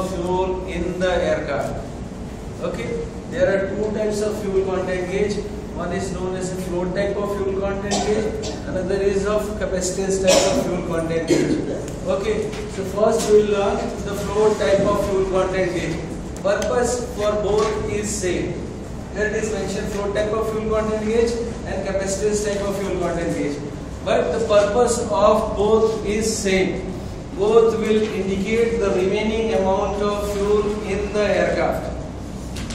fuel in the aircraft. Okay, there are two types of fuel content gauge. One is known as a float type of fuel content gauge, another is of capacitance type of fuel content gauge. Okay, so first we will learn the float type of fuel content gauge. Purpose for both is same. Here it is mentioned float type of fuel content gauge and capacitance type of fuel content gauge. But the purpose of both is same. Both will indicate the remaining amount of fuel in the aircraft.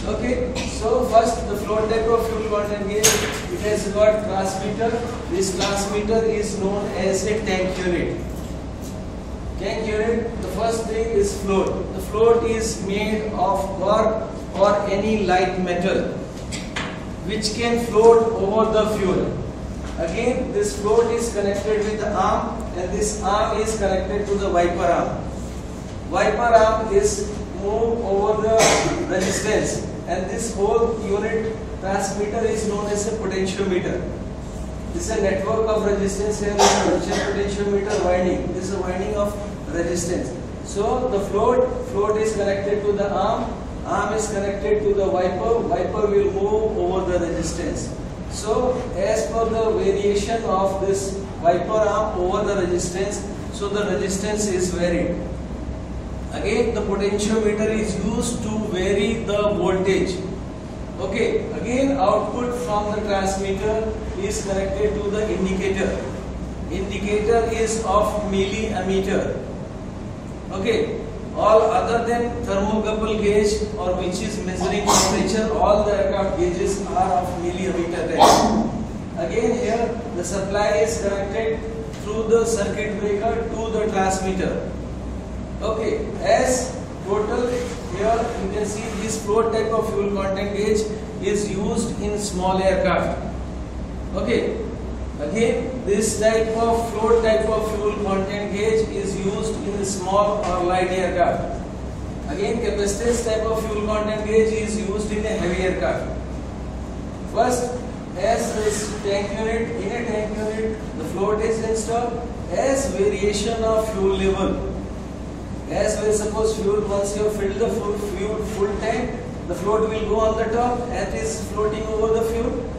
Okay, so first the float type of fuel content gauge, it has got transmitter. This transmitter is known as a tank unit. Tank unit, the first thing is float. The float is made of cork or any light metal which can float over the fuel. Again, this float is connected with the arm, and this arm is connected to the wiper arm. Wiper arm is moved over the resistance, and this whole unit transmitter is known as a potentiometer. This is a network of resistance here, potentiometer winding. This is a winding of resistance. So the float is connected to the arm is connected to the wiper will move over the resistance. So as per the variation of this wiper arm over the resistance, so the resistance is varied. Again, the potentiometer is used to vary the voltage. Okay, again output from the transmitter is connected to the indicator. Indicator is of milliammeter. Okay, all other than thermocouple gauge or which is measuring temperature, all the aircraft gauges are of millimeter type. Again here the supply is connected through the circuit breaker to the transmitter. Okay, as total here you can see this float type of fuel content gauge is used in small aircraft. Okay, again this type of float type of fuel content gauge is used in small or light aircraft. Again, capacitance type of fuel content gauge is used in a heavy aircraft. First, as this tank unit, in a tank unit the float is installed. As variation of fuel level, as we suppose fuel, once you have filled the full tank, the float will go on the top and is floating over the fuel.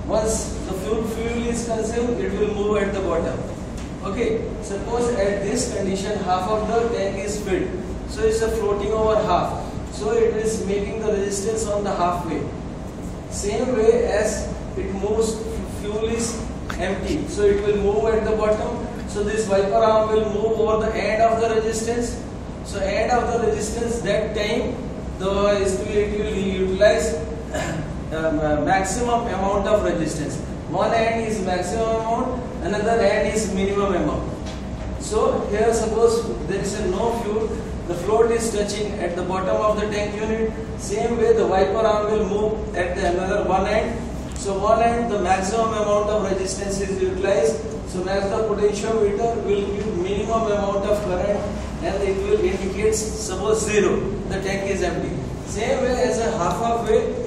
Once the fuel is consumed, it will move at the bottom. Okay, suppose at this condition half of the tank is filled, so it's floating over half, so it is making the resistance on the halfway. Same way as it moves, fuel is empty, so it will move at the bottom. So this wiper arm will move over the end of the resistance. So end of the resistance, that time it will utilize maximum amount of resistance. One end is maximum amount, another end is minimum amount. So here suppose there is no fuel, the float is touching at the bottom of the tank unit. Same way the wiper arm will move at the another one end. So one end the maximum amount of resistance is utilized. So as the potentiometer will give minimum amount of current and it will indicate suppose 0, the tank is empty. Same way as a halfway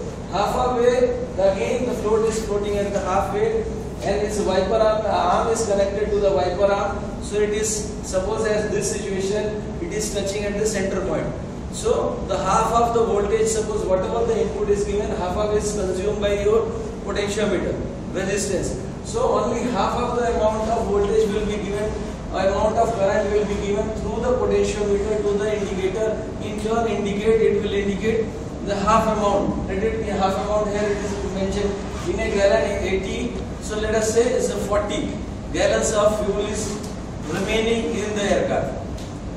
again the float is floating at the halfway and its wiper arm is connected to the wiper arm. So it is, suppose as this situation, it is touching at the center point. So the half of the voltage, suppose whatever the input is given, half of it is consumed by your potentiometer resistance. So only half of the amount of voltage will be given, amount of current will be given through the potentiometer to the indicator. In turn it will indicate the half amount. Let it be half amount, here it is mentioned in a gallon 80. So let us say it's 40 gallons of fuel is remaining in the aircraft.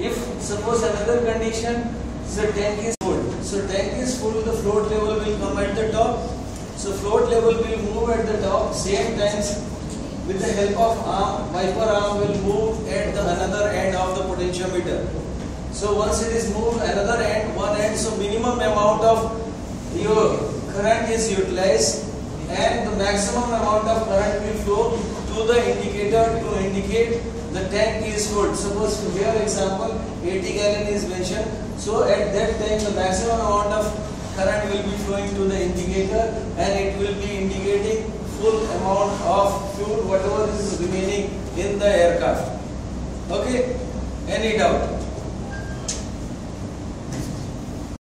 If suppose another condition, the tank is full. So tank is full, the float level will come at the top. So float level will move at the top. Same times with the help of arm, wiper arm will move at the another end of the potentiometer. So once it is moved another end, one end, so minimum amount of your current is utilized and the maximum amount of current will flow to the indicator to indicate the tank is full. Suppose here example 80 gallon is mentioned. So at that time the maximum amount of current will be flowing to the indicator and it will be indicating full amount of fuel whatever is remaining in the aircraft. Okay, any doubt?